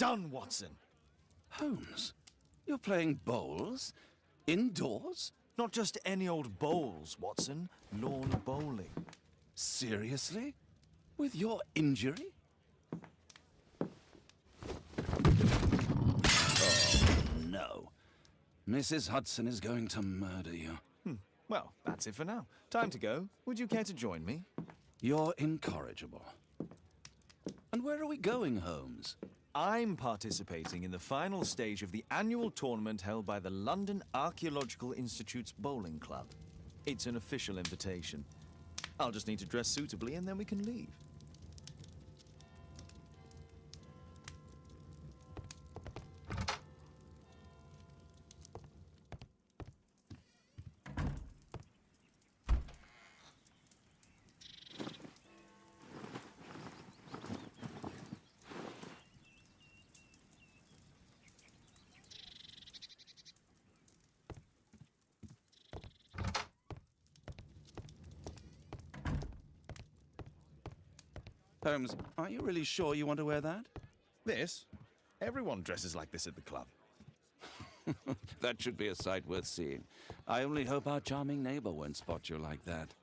done, Watson. Holmes, you're playing bowls? Indoors? Not just any old bowls, Watson. Lawn bowling. Seriously? With your injury? Oh, no. Mrs. Hudson is going to murder you. Well, that's it for now. Time to go. Would you care to join me? You're incorrigible. And where are we going, Holmes? I'm participating in the final stage of the annual tournament held by the London Archaeological Institute's Bowling Club. It's an official invitation. I'll just need to dress suitably and then we can leave. Holmes, are you really sure you want to wear that? This? Everyone dresses like this at the club. That should be a sight worth seeing. I only hope our charming neighbor won't spot you like that.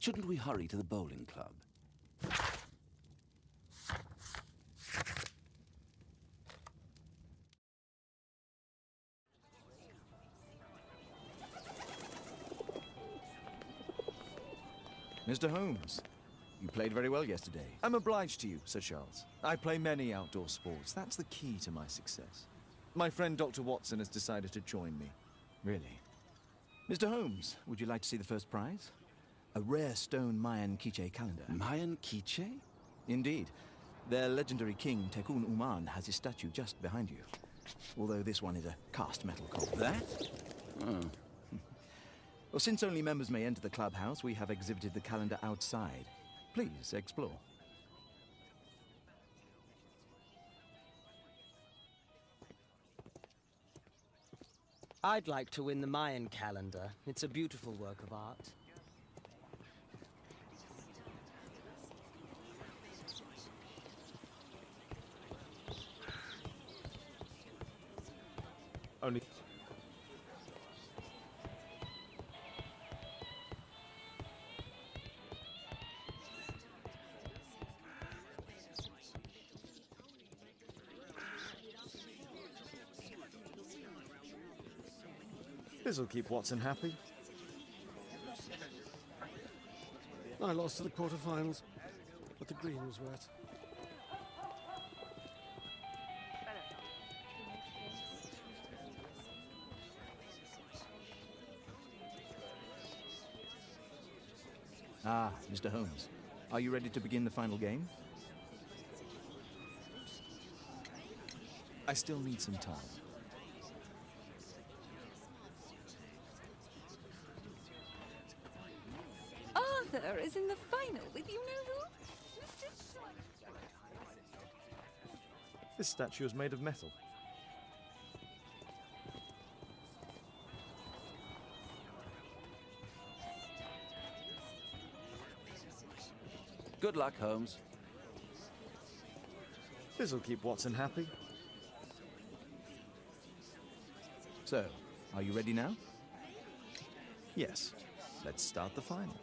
Shouldn't we hurry to the bowling club? Mr. Holmes, you played very well yesterday. I'm obliged to you, Sir Charles. I play many outdoor sports. That's the key to my success. My friend Dr. Watson has decided to join me. Really. Mr. Holmes, would you like to see the first prize? A rare stone Mayan Quiche calendar. Mayan Quiche? Indeed. Their legendary king, Tekun Uman, has his statue just behind you. Although this one is a cast metal copy. That? Oh. Well, since only members may enter the clubhouse, we have exhibited the calendar outside. Please, explore. I'd like to win the Mayan calendar. It's a beautiful work of art. Only... This'll keep Watson happy. I lost to the quarterfinals, but the green was wet. Ah, Mr. Holmes. Are you ready to begin the final game? I still need some time. Arthur is in the final with you know who? Mr. This statue is made of metal. Good luck, Holmes. This'll keep Watson happy. So, are you ready now? Yes. Let's start the final.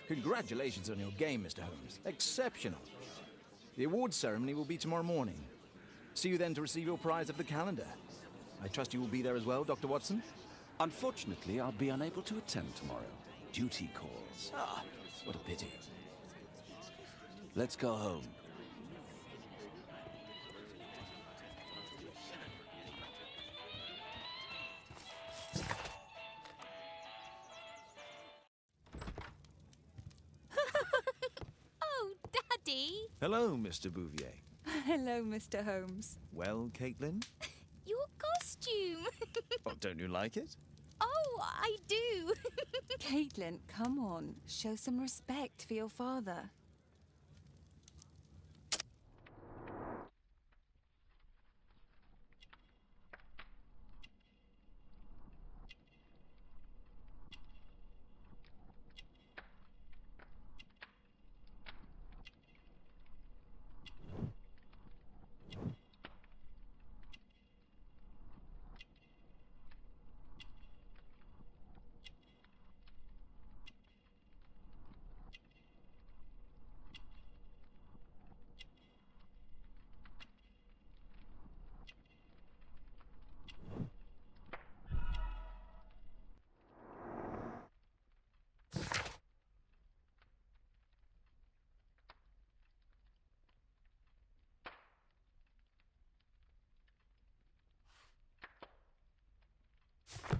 Congratulations on your game, Mr. Holmes. Exceptional. The awards ceremony will be tomorrow morning. See you then to receive your prize of the calendar. I trust you will be there as well, Dr. Watson? Unfortunately, I'll be unable to attend tomorrow. Duty calls. Ah, what a pity. Let's go home. Oh, Daddy! Hello, Mr. Bouvier. Hello, Mr. Holmes. Well, Caitlin? Your costume! Oh, don't you like it? Oh, I do! Caitlin, come on. Show some respect for your father.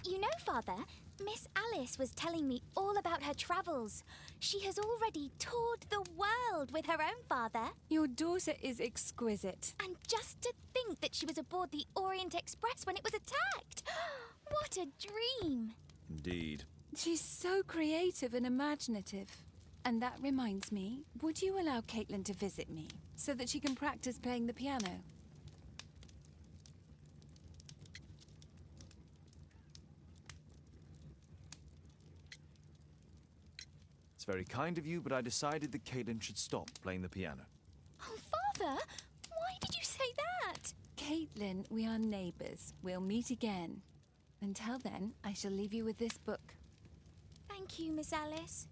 You know, Father, Miss Alice was telling me all about her travels. She has already toured the world with her own father. Your daughter is exquisite. And just to think that she was aboard the Orient Express when it was attacked. What a dream. Indeed. She's so creative and imaginative. And that reminds me, would you allow Caitlin to visit me so that she can practice playing the piano? It's very kind of you, but I decided that Caitlin should stop playing the piano. Oh, Father, why did you say that? Caitlin, we are neighbours. We'll meet again. Until then, I shall leave you with this book. Thank you, Miss Alice.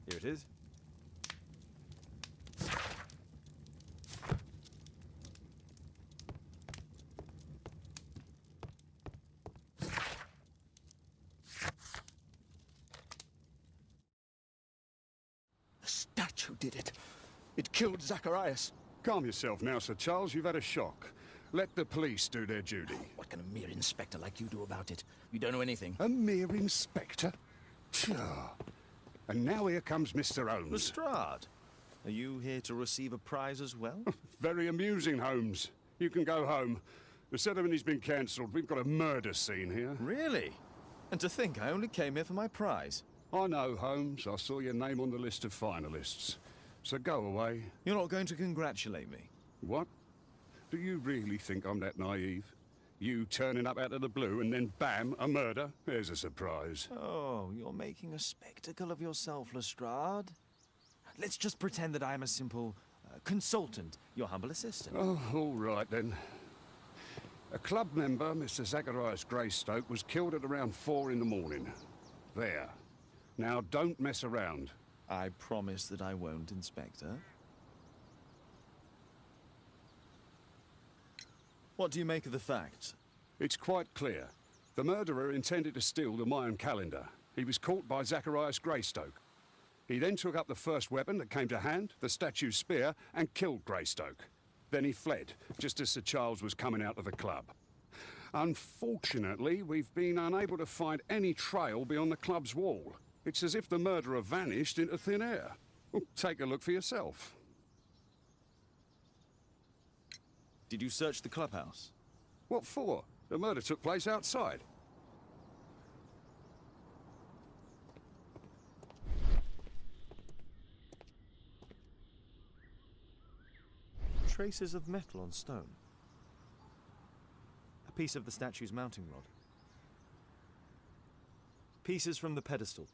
Here it is. The statue did it. It killed Zacharias. Calm yourself now, Sir Charles. You've had a shock. Let the police do their duty. What can a mere inspector like you do about it? You don't know anything. A mere inspector? Pshaw. And now here comes Mr. Holmes. Lestrade, are you here to receive a prize as well? Very amusing, Holmes. You can go home. The ceremony's been cancelled. We've got a murder scene here. Really? And to think I only came here for my prize. I know, Holmes. I saw your name on the list of finalists. So go away. You're not going to congratulate me? What? Do you really think I'm that naive? You turning up out of the blue and then bam, a murder? There's a surprise. Oh, you're making a spectacle of yourself, Lestrade. Let's just pretend that I am a simple consultant, your humble assistant. Oh, all right then. A club member, Mr. Zacharias Greystoke, was killed at around 4 in the morning. There. Now, don't mess around. I promise that I won't, Inspector. What do you make of the facts? It's quite clear. The murderer intended to steal the Mayan calendar. He was caught by Zacharias Greystoke. He then took up the first weapon that came to hand, the statue's spear, and killed Greystoke. Then he fled, just as Sir Charles was coming out of the club. Unfortunately, we've been unable to find any trail beyond the club's wall. It's as if the murderer vanished into thin air. Well, take a look for yourself. Did you search the clubhouse? What for? The murder took place outside. Traces of metal on stone. A piece of the statue's mounting rod. Pieces from the pedestal.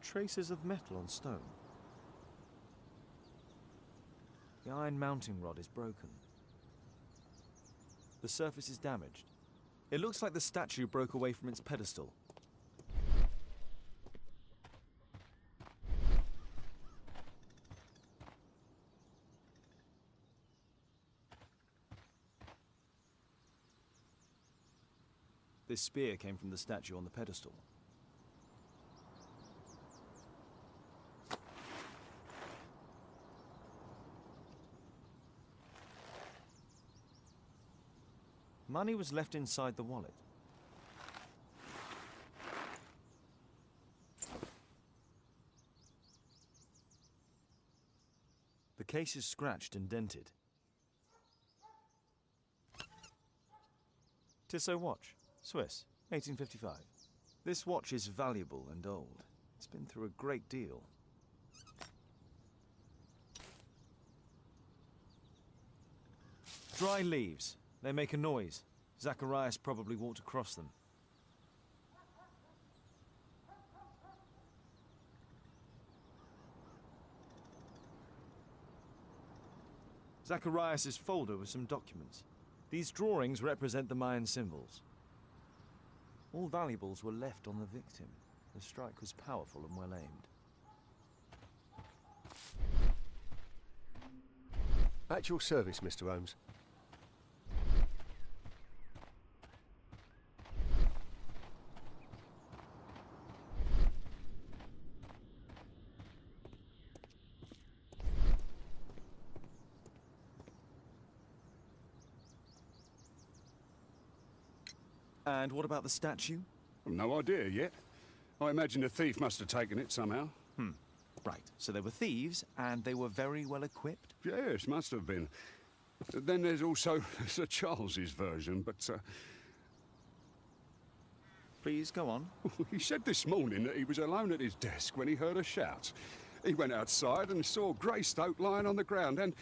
Traces of metal on stone. The iron mounting rod is broken. The surface is damaged. It looks like the statue broke away from its pedestal. This spear came from the statue on the pedestal. Money was left inside the wallet. The case is scratched and dented. Tissot watch, Swiss, 1855. This watch is valuable and old. It's been through a great deal. Dry leaves. They make a noise. Zacharias probably walked across them. Zacharias' folder with some documents. These drawings represent the Mayan symbols. All valuables were left on the victim. The strike was powerful and well aimed. At your service, Mr. Holmes. And what about the statue? No idea yet. I imagine the thief must have taken it somehow. Right, so they were thieves, and they were very well equipped? Yes, must have been. Then there's also Sir Charles's version, but Please, go on. he said this morning that he was alone at his desk when he heard a shout. He went outside and saw Greystoke lying on the ground and...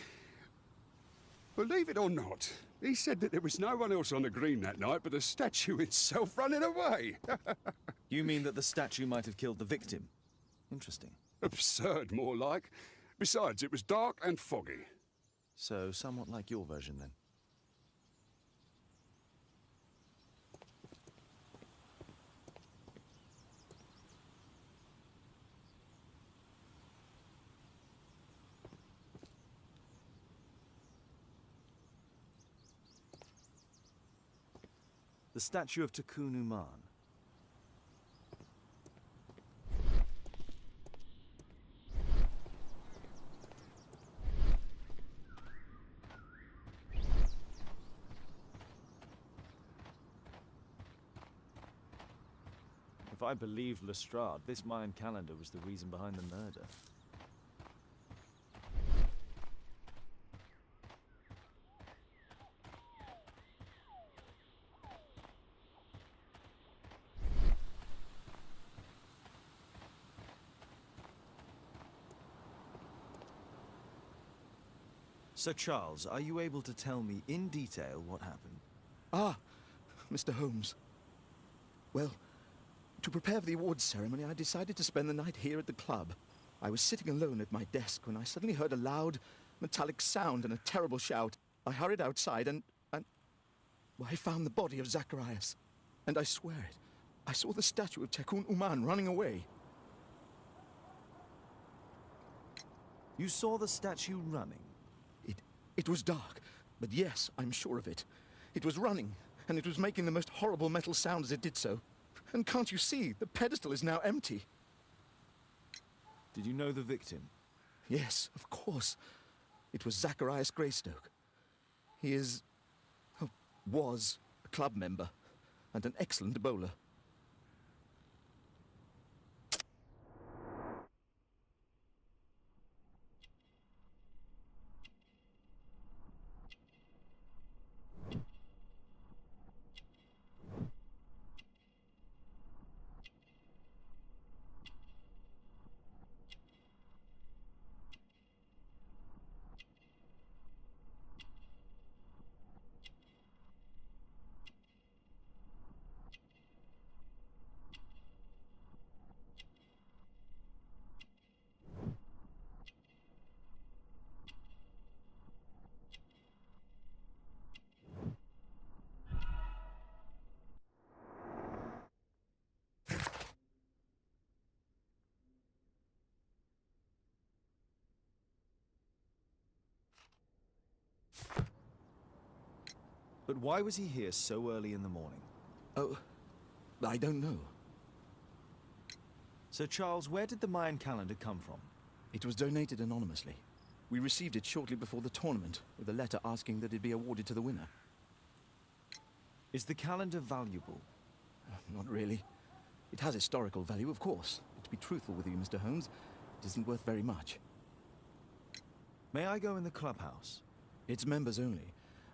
Believe it or not, he said that there was no one else on the green that night but the statue itself running away. You mean that the statue might have killed the victim? Interesting. Absurd, more like. Besides, it was dark and foggy. So, somewhat like your version, then. The statue of Tikkun Uman. If I believed Lestrade, this Mayan calendar was the reason behind the murder. Sir Charles, are you able to tell me in detail what happened? Ah, Mr. Holmes. Well, to prepare for the awards ceremony, I decided to spend the night here at the club. I was sitting alone at my desk when I suddenly heard a loud, metallic sound and a terrible shout. I hurried outside and well, I found the body of Zacharias. And I swear it, I saw the statue of Tikkun Uman running away. You saw the statue running? It was dark, but yes, I'm sure of it. It was running, and it was making the most horrible metal sound as it did so. And can't you see, the pedestal is now empty. Did you know the victim? Yes, of course. It was Zacharias Greystoke. He is... oh, was a club member and an excellent bowler. But why was he here so early in the morning? Oh, I don't know. Sir Charles, where did the Mayan calendar come from? It was donated anonymously. We received it shortly before the tournament, with a letter asking that it be awarded to the winner. Is the calendar valuable? Not really. It has historical value, of course. But to be truthful with you, Mr. Holmes, it isn't worth very much. May I go in the clubhouse? It's members only.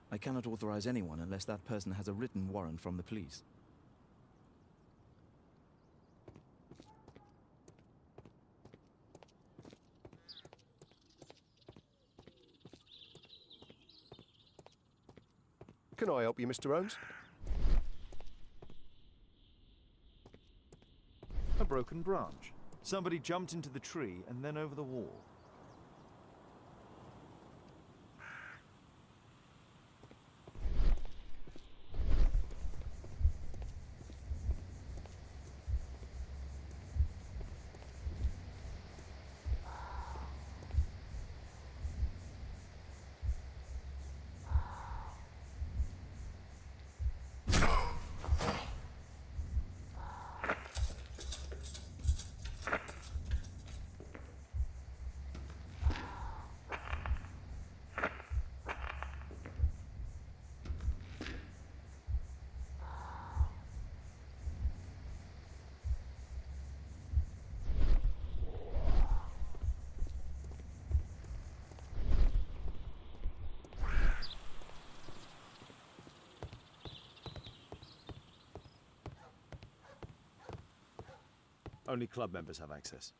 I cannot authorize anyone unless that person has a written warrant from the police. Can I help you, Mr. Holmes? A broken branch. Somebody jumped into the tree and then over the wall. Only club members have access.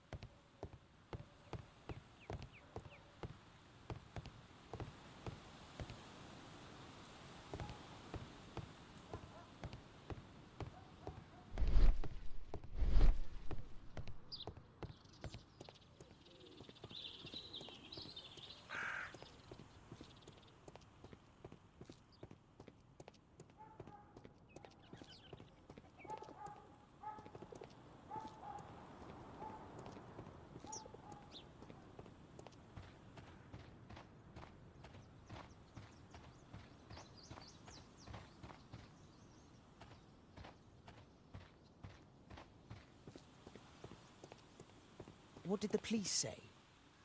What did the police say?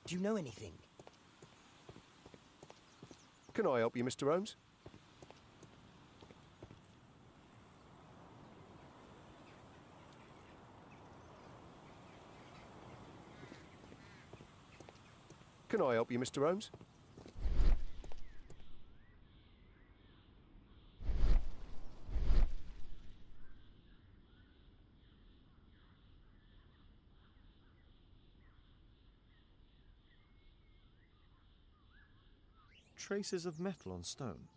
Do you know anything? Can I help you, Mr. Holmes? Can I help you, Mr. Holmes? Traces of metal on stone.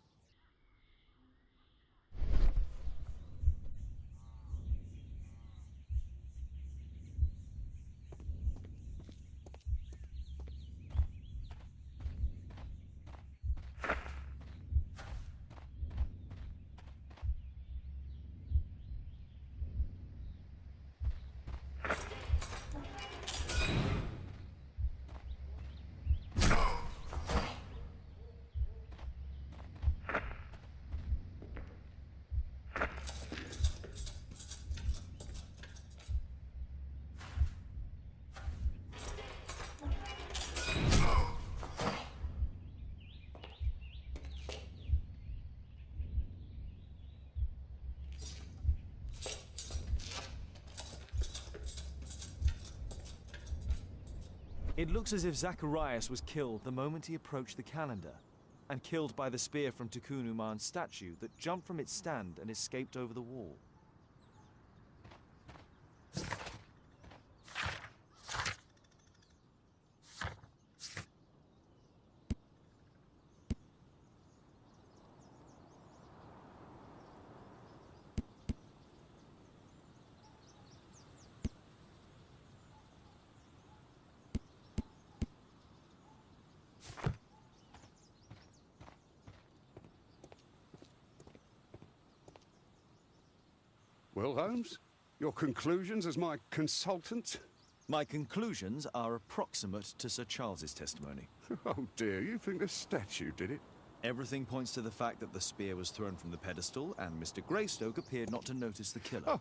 It looks as if Zacharias was killed the moment he approached the calendar, and killed by the spear from Tikkun Uman's statue that jumped from its stand and escaped over the wall. Well, Holmes, your conclusions as my consultant? My conclusions are approximate to Sir Charles's testimony. Oh dear, you think the statue did it? Everything points to the fact that the spear was thrown from the pedestal, and Mr. Greystoke appeared not to notice the killer.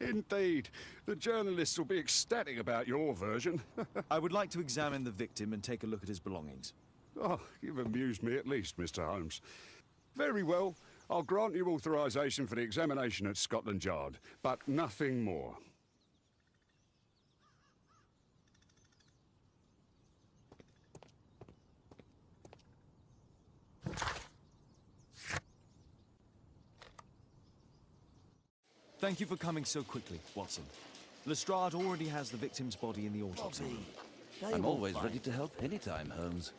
Indeed. The journalists will be ecstatic about your version. I would like to examine the victim and take a look at his belongings. Oh, you've amused me at least, Mr. Holmes. Very well. I'll grant you authorization for the examination at Scotland Yard, but nothing more. Thank you for coming so quickly, Watson. Lestrade already has the victim's body in the autopsy room. I'm always ready to help anytime, Holmes.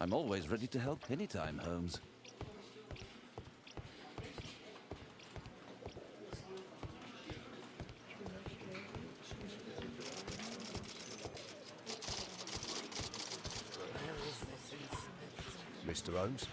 I'm always ready to help anytime, Holmes. Mr. Holmes?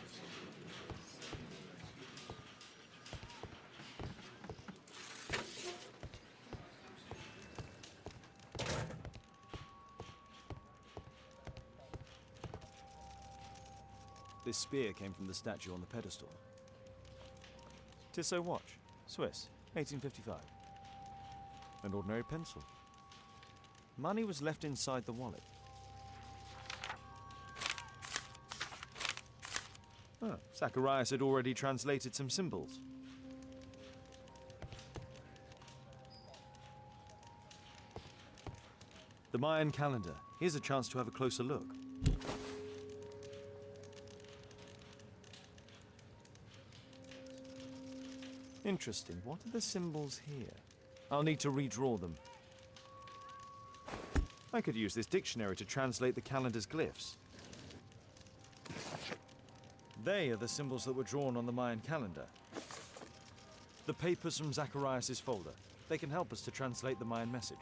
This spear came from the statue on the pedestal. Tissot watch, Swiss, 1855. An ordinary pencil. Money was left inside the wallet. Oh, Zacharias had already translated some symbols. The Mayan calendar. Here's a chance to have a closer look. Interesting. What are the symbols here? I'll need to redraw them. I could use this dictionary to translate the calendar's glyphs. They are the symbols that were drawn on the Mayan calendar. The papers from Zacharias' folder. They can help us to translate the Mayan message.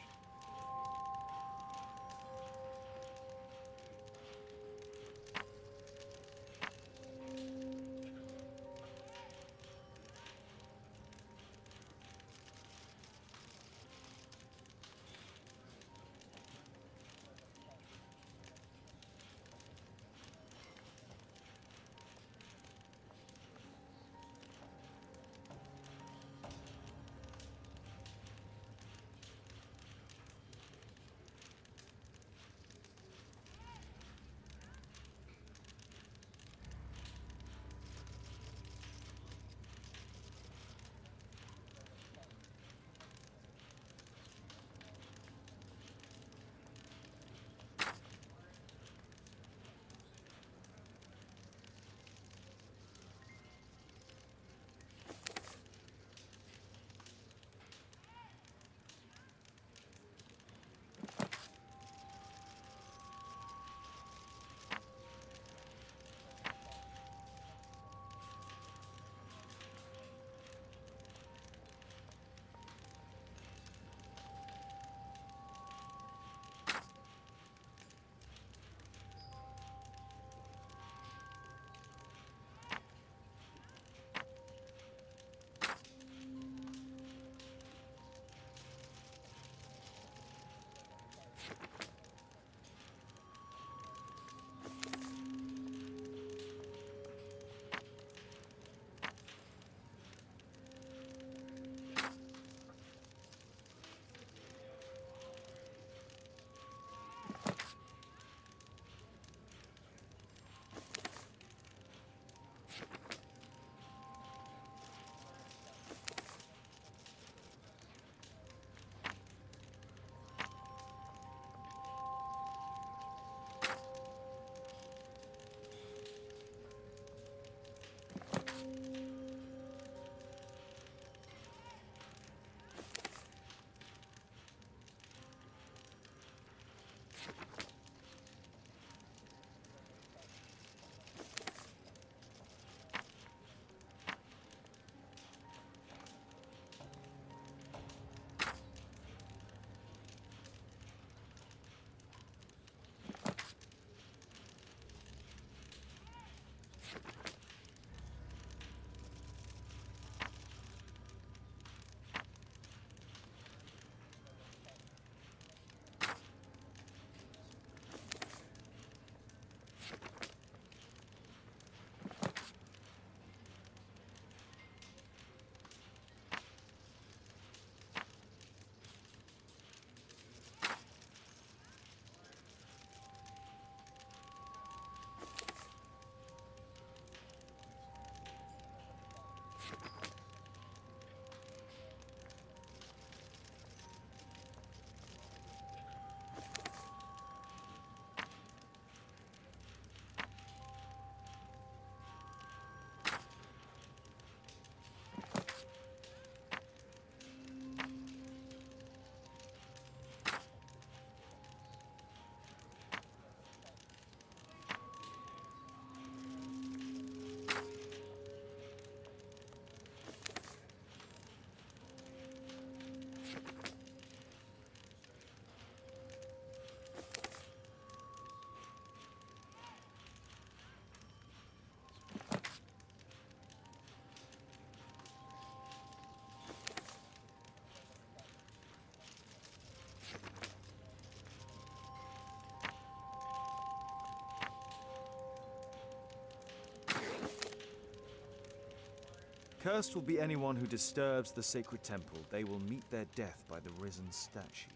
Cursed will be anyone who disturbs the sacred temple. They will meet their death by the risen statue.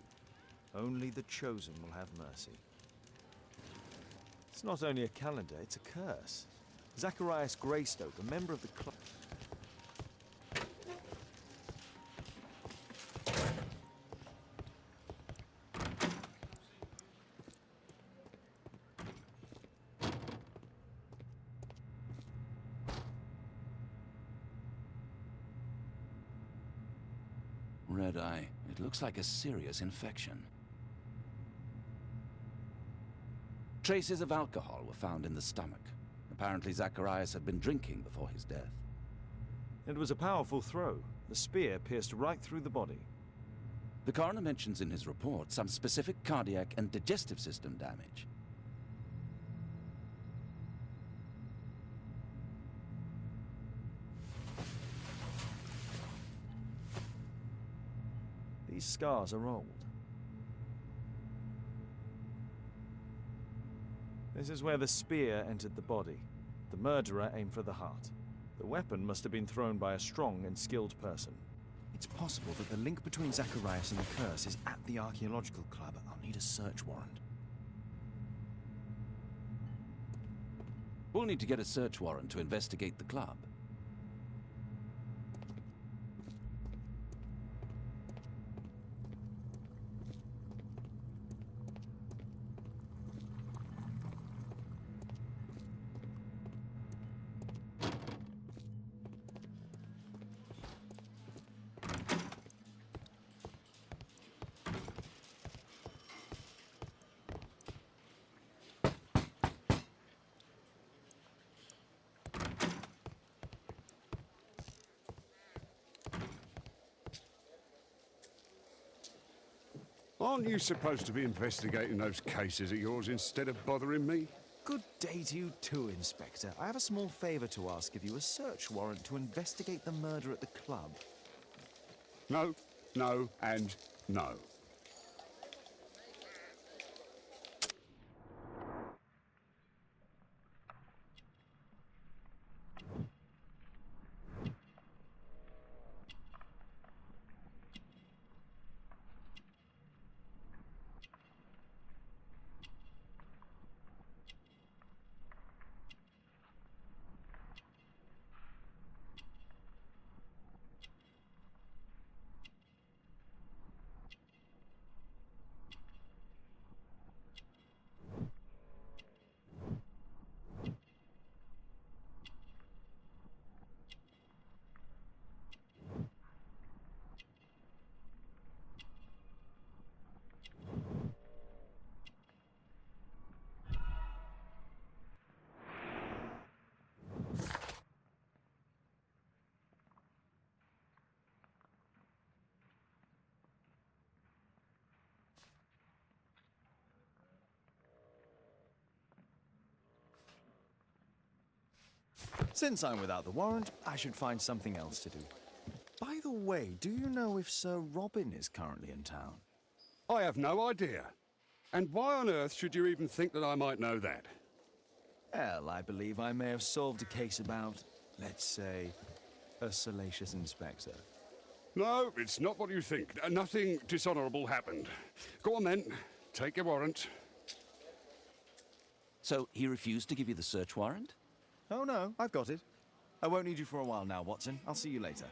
Only the chosen will have mercy. It's not only a calendar, it's a curse. Zacharias Greystoke, a member of the club. Red eye. It looks like a serious infection. Traces of alcohol were found in the stomach. Apparently Zacharias had been drinking before his death. It was a powerful throw. The spear pierced right through the body. The coroner mentions in his report some specific cardiac and digestive system damage. These scars are old. This is where the spear entered the body. The murderer aimed for the heart. The weapon must have been thrown by a strong and skilled person. It's possible that the link between Zacharias and the curse is at the archaeological club. I'll need a search warrant. We'll need to get a search warrant to investigate the club. Aren't you supposed to be investigating those cases of yours instead of bothering me? Good day to you too, Inspector. I have a small favor to ask of you, a search warrant to investigate the murder at the club. No, no, and no. Since I'm without the warrant, I should find something else to do. By the way, do you know if Sir Robin is currently in town? I have no idea. And why on earth should you even think that I might know that? Well, I believe I may have solved a case about, let's say, a salacious inspector. No, it's not what you think. Nothing dishonorable happened. Go on then. Take your warrant. So he refused to give you the search warrant? Oh no, I've got it. I won't need you for a while now, Watson. I'll see you later.